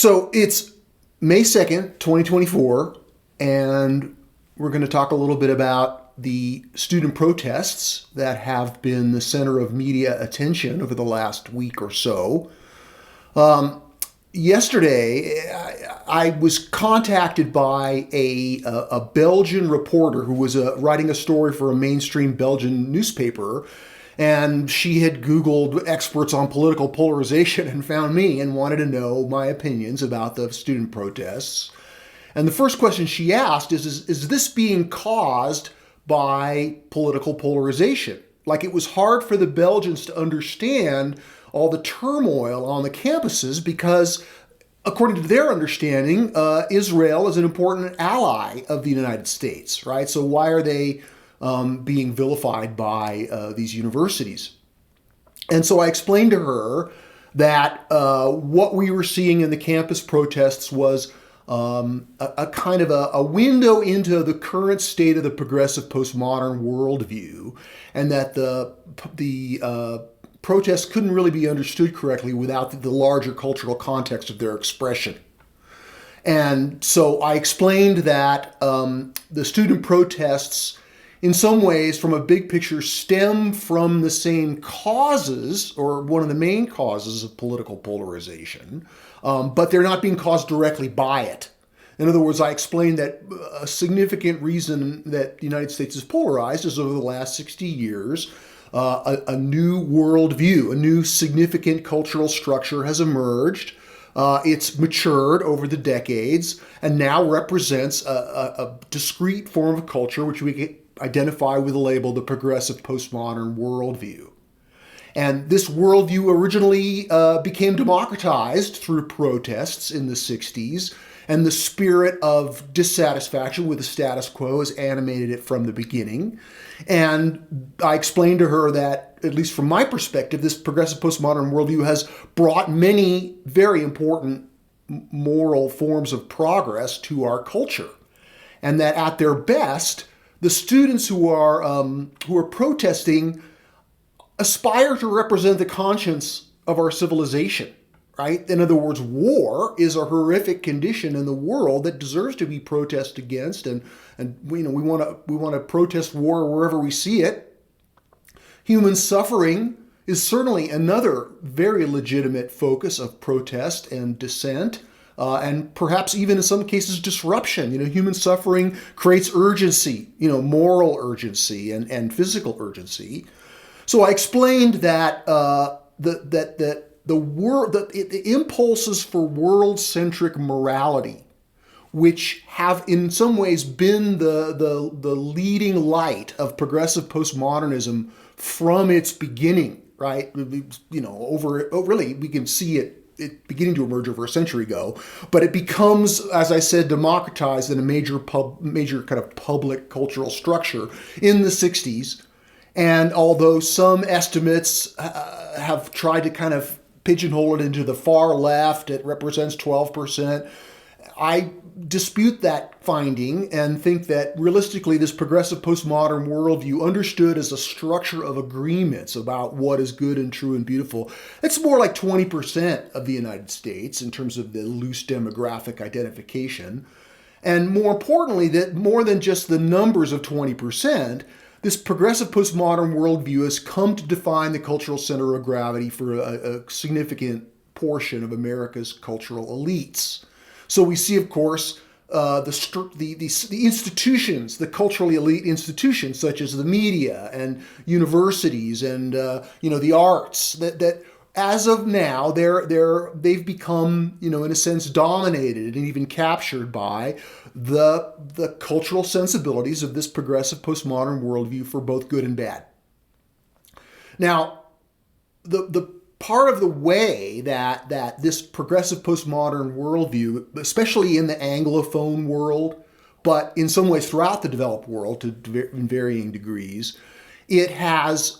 So it's May 2nd, 2024, and we're going to talk a little bit about the student protests that have been the center of media attention over the last week or so. Yesterday, I was contacted by a Belgian reporter who was writing a story for a mainstream Belgian newspaper, and she had Googled experts on political polarization and found me and wanted to know my opinions about the student protests. And the first question she asked is this being caused by political polarization? Like, it was hard for the Belgians to understand all the turmoil on the campuses because, according to their understanding, Israel is an important ally of the United States, right? So why are they being vilified by these universities? And so I explained to her that what we were seeing in the campus protests was a kind of a window into the current state of the progressive postmodern worldview, and that the protests couldn't really be understood correctly without the larger cultural context of their expression. And so I explained that the student protests, in some ways, from a big picture, stem from the same causes, or one of the main causes of political polarization, but they're not being caused directly by it. In other words, I explained that a significant reason that the United States is polarized is over the last 60 years, a new worldview, a new significant cultural structure has emerged. It's matured over the decades and now represents a discrete form of culture which we can identify with the label the progressive postmodern worldview. And this worldview originally became democratized through protests in the 60s, and the spirit of dissatisfaction with the status quo has animated it from the beginning. And I explained to her that, at least from my perspective, this progressive postmodern worldview has brought many very important moral forms of progress to our culture, and that at their best, the students who are protesting aspire to represent the conscience of our civilization, right? In other words, war is a horrific condition in the world that deserves to be protested against, and we want to protest war wherever we see it. Human suffering is certainly another very legitimate focus of protest and dissent. And perhaps even in some cases disruption. Human suffering creates urgency, moral urgency and physical urgency. So I explained that the impulses for world-centric morality, which have in some ways been the leading light of progressive postmodernism from its beginning, right? Really we can see it beginning to emerge over a century ago, but it becomes, as I said, democratized in a major kind of public cultural structure in the 60s. And although some estimates have tried to kind of pigeonhole it into the far left, it represents 12%. I dispute that finding and think that realistically this progressive postmodern worldview, understood as a structure of agreements about what is good and true and beautiful, it's more like 20% of the United States in terms of the loose demographic identification. And more importantly, that more than just the numbers of 20%, this progressive postmodern worldview has come to define the cultural center of gravity for a significant portion of America's cultural elites. So we see, of course, the institutions, the culturally elite institutions, such as the media and universities and the arts, that as of now they've become in a sense dominated and even captured by the cultural sensibilities of this progressive postmodern worldview for both good and bad. Now, the part of the way that this progressive postmodern worldview, especially in the Anglophone world, but in some ways throughout the developed world in varying degrees, it has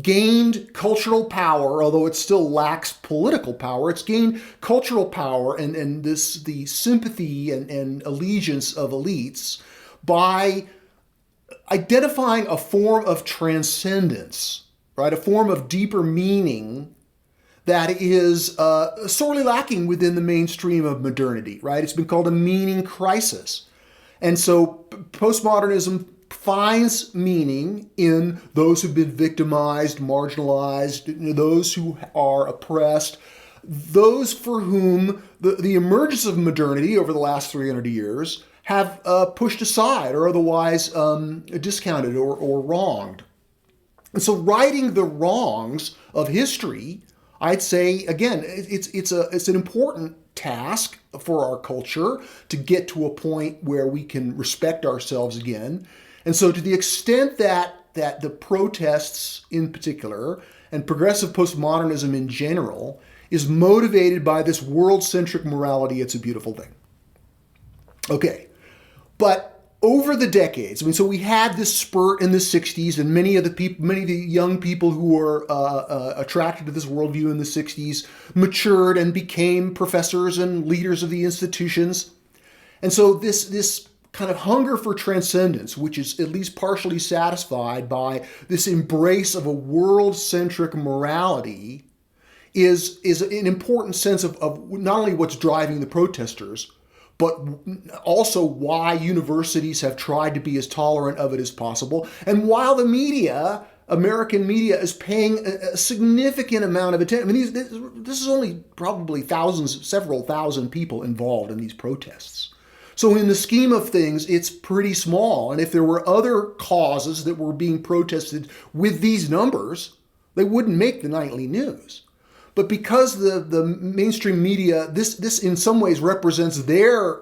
gained cultural power, although it still lacks political power. It's gained cultural power and the sympathy and allegiance of elites by identifying a form of transcendence, right? A form of deeper meaning that is sorely lacking within the mainstream of modernity, right? It's been called a meaning crisis. And so postmodernism finds meaning in those who've been victimized, marginalized, those who are oppressed, those for whom the emergence of modernity over the last 300 years have pushed aside or otherwise discounted or wronged. And so righting the wrongs of history, I'd say, again, it's an important task for our culture to get to a point where we can respect ourselves again. And so to the extent that the protests in particular and progressive postmodernism in general is motivated by this world-centric morality, it's a beautiful thing. Okay, but over the decades, so we had this spurt in the 60s, and many of the young people who were attracted to this worldview in the 60s matured and became professors and leaders of the institutions. And so this kind of hunger for transcendence, which is at least partially satisfied by this embrace of a world-centric morality, is an important sense of not only what's driving the protesters, but also why universities have tried to be as tolerant of it as possible. And while the media, American media, is paying a significant amount of attention. I mean, this is only probably several thousand people involved in these protests. So in the scheme of things, it's pretty small. And if there were other causes that were being protested with these numbers, they wouldn't make the nightly news. But because the mainstream media, this in some ways represents their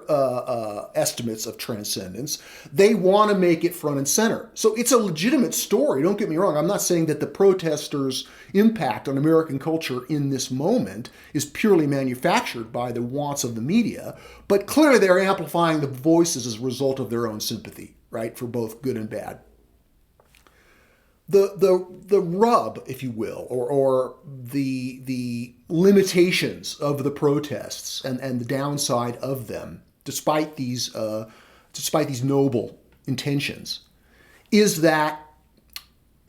estimates of transcendence, they want to make it front and center. So it's a legitimate story. Don't get me wrong. I'm not saying that the protesters' impact on American culture in this moment is purely manufactured by the wants of the media, but clearly they're amplifying the voices as a result of their own sympathy, right, for both good and bad. The rub, if you will, or the limitations of the protests and the downside of them, despite these noble intentions, is that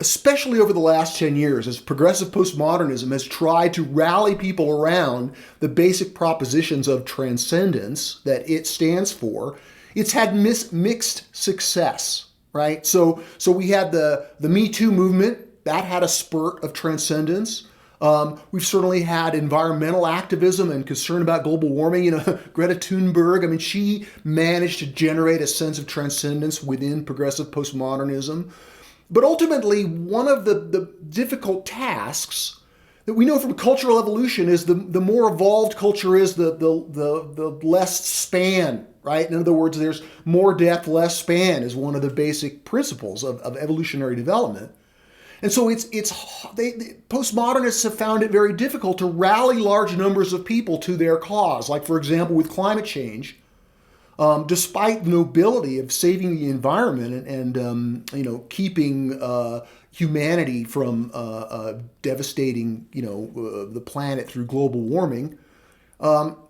especially over the last 10 years, as progressive postmodernism has tried to rally people around the basic propositions of transcendence that it stands for, it's had mixed success. Right, so we had the Me Too movement that had a spurt of transcendence. We've certainly had environmental activism and concern about global warming. Greta Thunberg. I mean, she managed to generate a sense of transcendence within progressive postmodernism. But ultimately, one of the difficult tasks that we know from cultural evolution is the more evolved culture is, the less span. Right? In other words, there's more depth, less span is one of the basic principles of evolutionary development. And so postmodernists have found it very difficult to rally large numbers of people to their cause. Like, for example, with climate change, despite the nobility of saving the environment and keeping humanity from devastating the planet through global warming.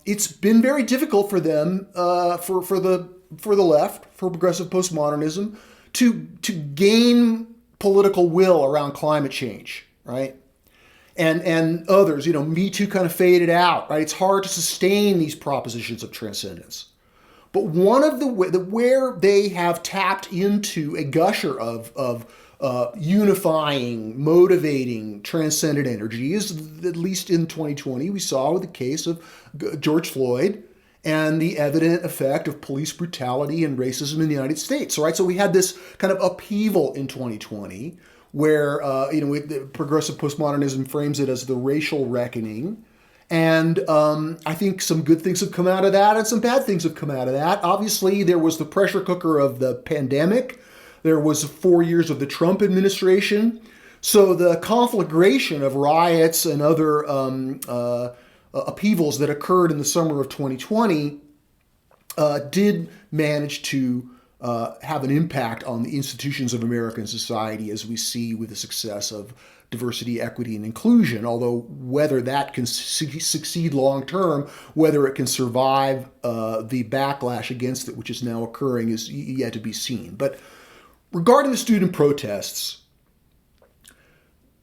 It's been very difficult for them, for the left, for progressive postmodernism, to gain political will around climate change, right? And others, Me Too kind of faded out, right? It's hard to sustain these propositions of transcendence. But one of where they have tapped into a gusher of unifying, motivating, transcendent energy is, at least in 2020, we saw with the case of George Floyd and the evident effect of police brutality and racism in the United States. Right, so we had this kind of upheaval in 2020 where progressive postmodernism frames it as the racial reckoning. And I think some good things have come out of that and some bad things have come out of that. Obviously, there was the pressure cooker of the pandemic. There was 4 years of the Trump administration. So the conflagration of riots and other upheavals that occurred in the summer of 2020 did manage to have an impact on the institutions of American society, as we see with the success of diversity, equity, and inclusion. Although whether that can succeed long term, whether it can survive the backlash against it, which is now occurring, is yet to be seen. But regarding the student protests,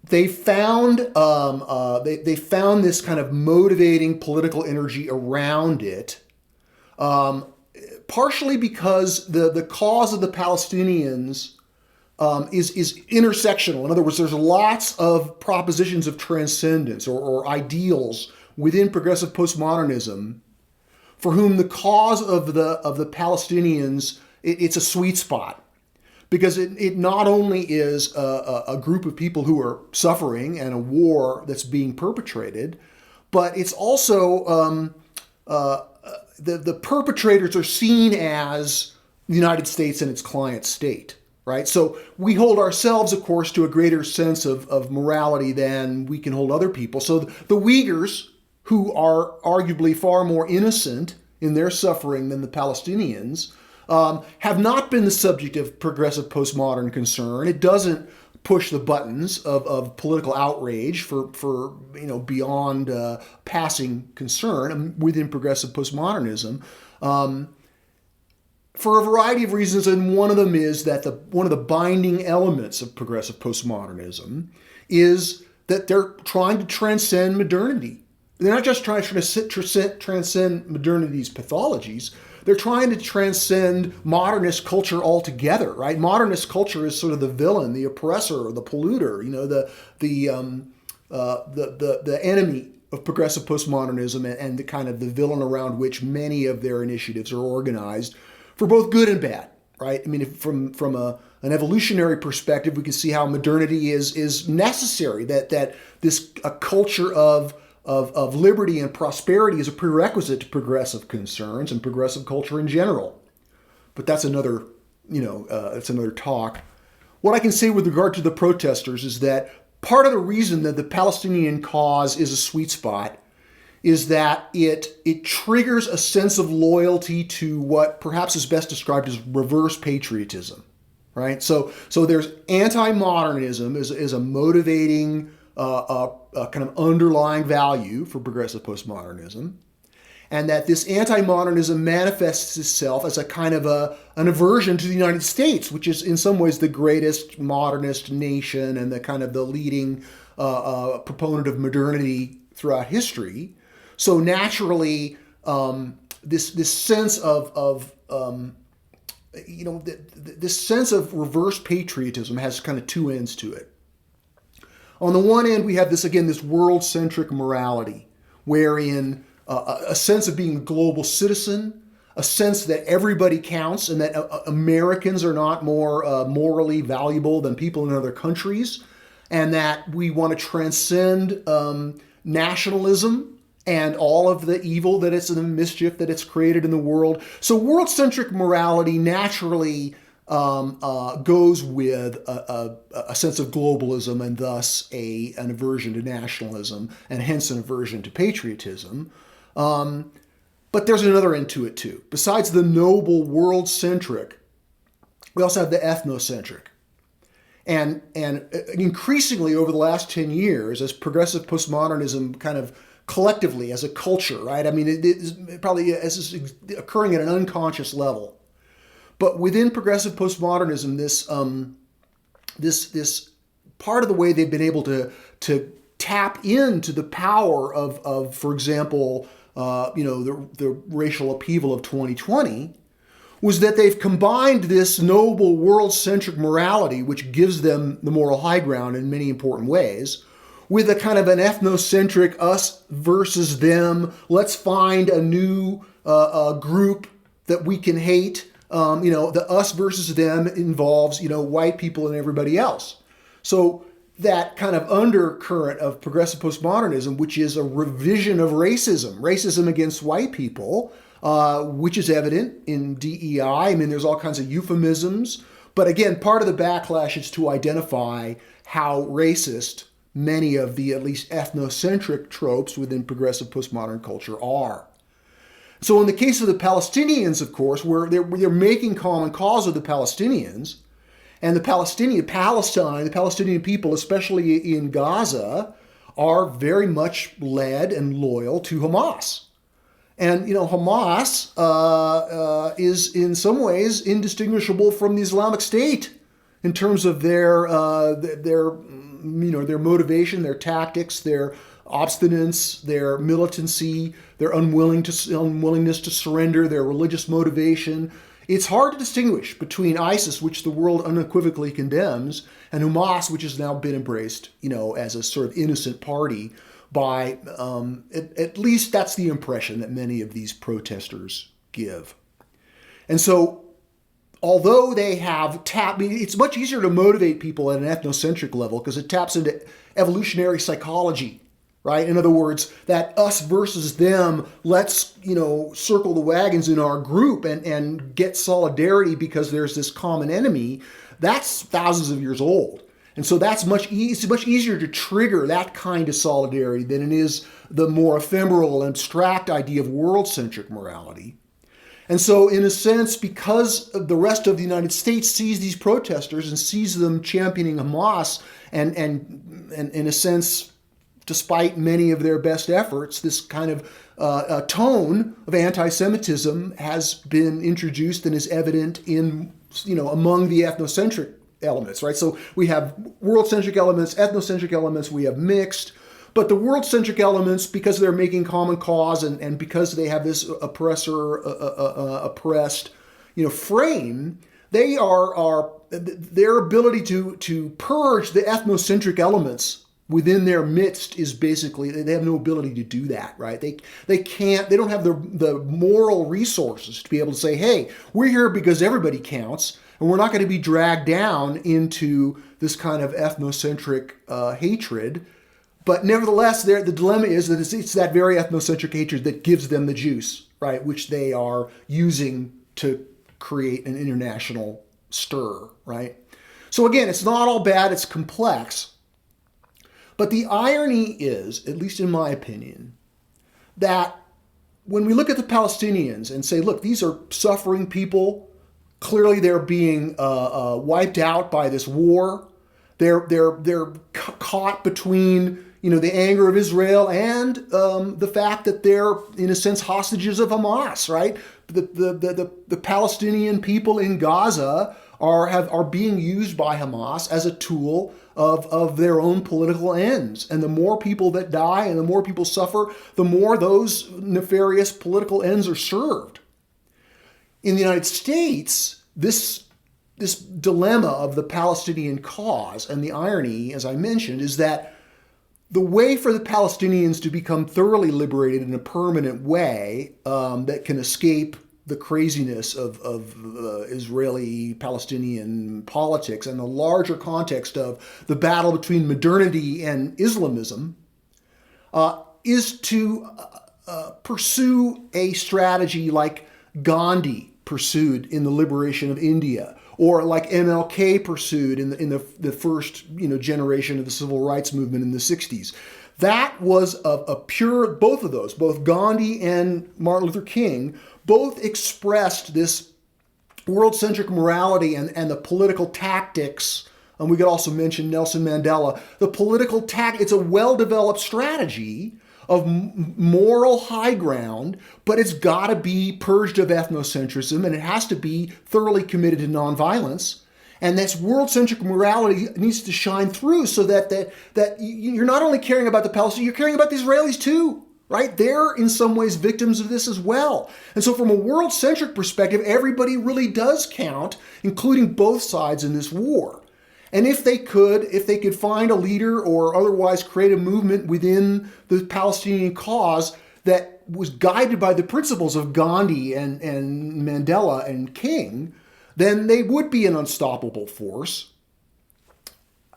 they found they found this kind of motivating political energy around it, partially because the cause of the Palestinians is intersectional. In other words, there's lots of propositions of transcendence or ideals within progressive postmodernism for whom the cause of the Palestinians, it's a sweet spot. Because it not only is a group of people who are suffering and a war that's being perpetrated, but it's also the perpetrators are seen as the United States and its client state, right? So we hold ourselves, of course, to a greater sense of morality than we can hold other people. So the Uyghurs, who are arguably far more innocent in their suffering than the Palestinians, have not been the subject of progressive postmodern concern. It doesn't push the buttons of political outrage for beyond passing concern within progressive postmodernism, for a variety of reasons. And one of them is that one of the binding elements of progressive postmodernism is that they're trying to transcend modernity. They're not just trying to transcend modernity's pathologies. They're trying to transcend modernist culture altogether, right? Modernist culture is sort of the villain, the oppressor, the polluter, the enemy of progressive postmodernism, and the kind of the villain around which many of their initiatives are organized, for both good and bad, right? I mean, from an evolutionary perspective, we can see how modernity is necessary. That this a culture of liberty and prosperity is a prerequisite to progressive concerns and progressive culture in general. But that's another, it's another talk. What I can say with regard to the protesters is that part of the reason that the Palestinian cause is a sweet spot is that it triggers a sense of loyalty to what perhaps is best described as reverse patriotism, right? So there's anti-modernism is a motivating kind of underlying value for progressive postmodernism, and that this anti-modernism manifests itself as a kind of an aversion to the United States, which is in some ways the greatest modernist nation and the kind of the leading proponent of modernity throughout history. So naturally, this sense this sense of reverse patriotism has kind of two ends to it. On the one end, we have this world-centric morality, wherein a sense of being a global citizen, a sense that everybody counts and that Americans are not more morally valuable than people in other countries, and that we want to transcend nationalism and all of the evil that it's and the mischief that it's created in the world. So world-centric morality naturally goes with a sense of globalism, and thus an aversion to nationalism, and hence an aversion to patriotism. But there's another end to it too. Besides the noble world-centric, we also have the ethnocentric. And increasingly over the last 10 years, as progressive postmodernism kind of collectively as a culture, right? I mean, it probably is occurring at an unconscious level. But within progressive postmodernism, this part of the way they've been able to tap into the power of for example, the racial upheaval of 2020, was that they've combined this noble world-centric morality, which gives them the moral high ground in many important ways, with a kind of an ethnocentric us versus them. Let's find a new group that we can hate. The us versus them involves, white people and everybody else. So that kind of undercurrent of progressive postmodernism, which is a revision of racism against white people, which is evident in DEI. I mean, there's all kinds of euphemisms. But again, part of the backlash is to identify how racist many of the at least ethnocentric tropes within progressive postmodern culture are. So in the case of the Palestinians, of course, where they're making common cause with the Palestinians, and the Palestinian people, especially in Gaza, are very much led and loyal to Hamas. And, Hamas is in some ways indistinguishable from the Islamic State in terms of their their motivation, their tactics, their obstinance, their militancy, their unwillingness to surrender, their religious motivation. It's hard to distinguish between ISIS, which the world unequivocally condemns, and Hamas, which has now been embraced, as a sort of innocent party by, at least that's the impression that many of these protesters give. And so, although they have it's much easier to motivate people at an ethnocentric level because it taps into evolutionary psychology, right? In other words, that us versus them, let's, circle the wagons in our group and get solidarity because there's this common enemy. That's thousands of years old. And so it's much easier to trigger that kind of solidarity than it is the more ephemeral and abstract idea of world-centric morality. And so, in a sense, because the rest of the United States sees these protesters and sees them championing Hamas, and in a sense, despite many of their best efforts, this kind of tone of anti-Semitism has been introduced and is evident in, among the ethnocentric elements, right? So we have world-centric elements, ethnocentric elements, we have mixed. But the world-centric elements, because they're making common cause and because they have this oppressed, frame, they are their ability to purge the ethnocentric elements within their midst is basically, they have no ability to do that, right? They don't have the moral resources to be able to say, hey, we're here because everybody counts, and we're not going to be dragged down into this kind of ethnocentric hatred. But nevertheless, the dilemma is that it's that very ethnocentric hatred that gives them the juice, right, which they are using to create an international stir, right? So again, it's not all bad, it's complex. But the irony is, at least in my opinion, that when we look at the Palestinians and say, look, these are suffering people, clearly they're being wiped out by this war. They're caught between the anger of Israel and the fact that they're, in a sense, hostages of Hamas, right? The Palestinian people in Gaza are being used by Hamas as a tool of their own political ends. And the more people that die and the more people suffer, the more those nefarious political ends are served. In the United States, this dilemma of the Palestinian cause, and the irony, as I mentioned, is that the way for the Palestinians to become thoroughly liberated in a permanent way that can escape the craziness of Israeli-Palestinian politics and the larger context of the battle between modernity and Islamism is to pursue a strategy like Gandhi pursued in the liberation of India, or like MLK pursued in the first generation of the civil rights movement in the 60s. That was a pure, both of those, both Gandhi and Martin Luther King, both expressed this world-centric morality and the political tactics. And we could also mention Nelson Mandela. The political it's a well-developed strategy of moral high ground, but it's got to be purged of ethnocentrism, and it has to be thoroughly committed to nonviolence. And this world-centric morality needs to shine through so that you're not only caring about the Palestinians, you're caring about the Israelis too, right? They're in some ways victims of this as well. And so from a world-centric perspective, everybody really does count, including both sides in this war. And if they could find a leader or otherwise create a movement within the Palestinian cause that was guided by the principles of Gandhi and Mandela and King, then they would be an unstoppable force.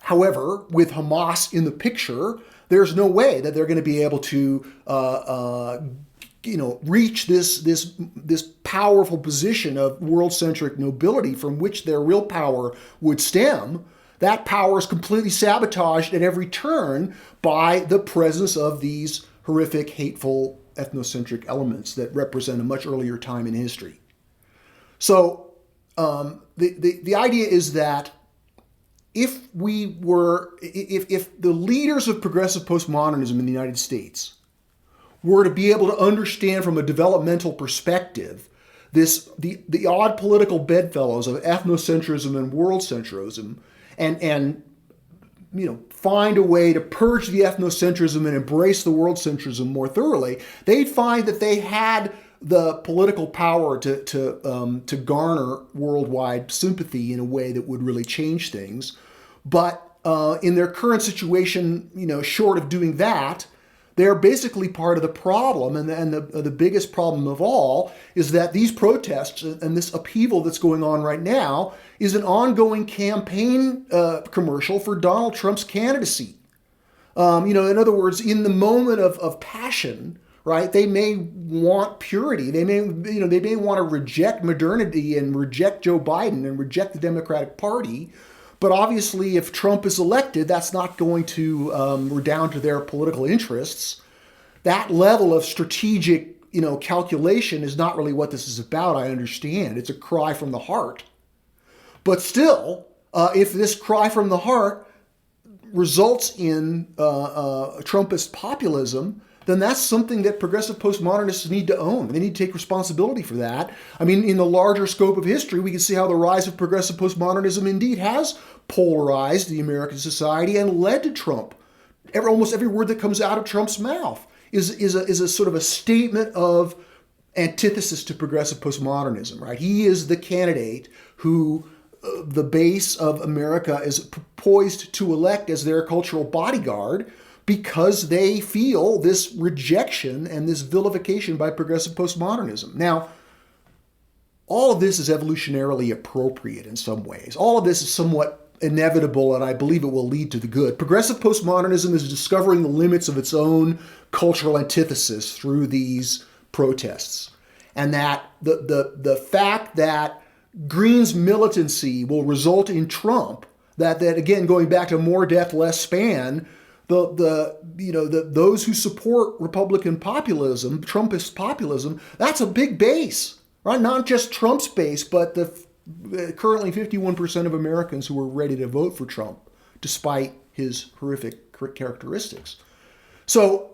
However, with Hamas in the picture, there's no way that they're going to be able to reach this powerful position of world-centric nobility from which their real power would stem. That power is completely sabotaged at every turn by the presence of these horrific, hateful, ethnocentric elements that represent a much earlier time in history. So the idea is that if the leaders of progressive postmodernism in the United States were to be able to understand from a developmental perspective the odd political bedfellows of ethnocentrism and world-centrism, and find a way to purge the ethnocentrism and embrace the worldcentrism more thoroughly, they'd find that they had the political power to garner worldwide sympathy in a way that would really change things. But in their current situation, short of doing that, they're basically part of the problem. And the biggest problem of all is that these protests and this upheaval that's going on right now is an ongoing campaign commercial for Donald Trump's candidacy. In other words, in the moment of passion, right, they may want purity. They may want to reject modernity and reject Joe Biden and reject the Democratic Party. But obviously, if Trump is elected, that's not going to redound to their political interests. That level of strategic, calculation is not really what this is about, I understand. It's a cry from the heart. But still, if this cry from the heart results in Trumpist populism, then that's something that progressive postmodernists need to own. They need to take responsibility for that. I mean, in the larger scope of history, we can see how the rise of progressive postmodernism indeed has polarized the American society and led to Trump. Almost every word that comes out of Trump's mouth is a sort of a statement of antithesis to progressive postmodernism, right? He is the candidate who the base of America is poised to elect as their cultural bodyguard, because they feel this rejection and this vilification by progressive postmodernism. Now, all of this is evolutionarily appropriate in some ways. All of this is somewhat inevitable, and I believe it will lead to the good. Progressive postmodernism is discovering the limits of its own cultural antithesis through these protests. And that the fact that Green's militancy will result in Trump, that again, going back to more death, less span, those who support Republican populism, Trumpist populism, that's a big base, right? Not just Trump's base, but the currently 51% of Americans who are ready to vote for Trump, despite his horrific characteristics. So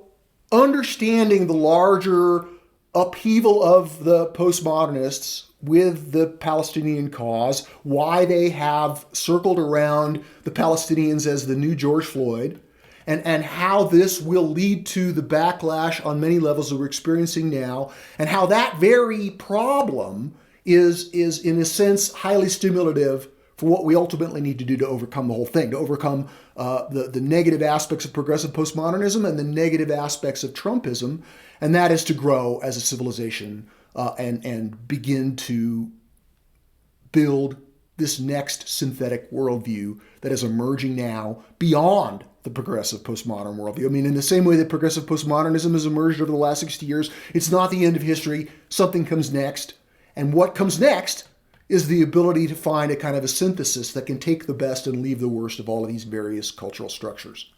understanding the larger upheaval of the postmodernists with the Palestinian cause, why they have circled around the Palestinians as the new George Floyd, and how this will lead to the backlash on many levels that we're experiencing now, and how that very problem is in a sense highly stimulative for what we ultimately need to do to overcome the whole thing, to overcome the negative aspects of progressive postmodernism and the negative aspects of Trumpism, and that is to grow as a civilization and begin to build this next synthetic worldview that is emerging now beyond the progressive postmodern worldview. I mean, in the same way that progressive postmodernism has emerged over the last 60 years, it's not the end of history. Something comes next. And what comes next is the ability to find a kind of a synthesis that can take the best and leave the worst of all of these various cultural structures.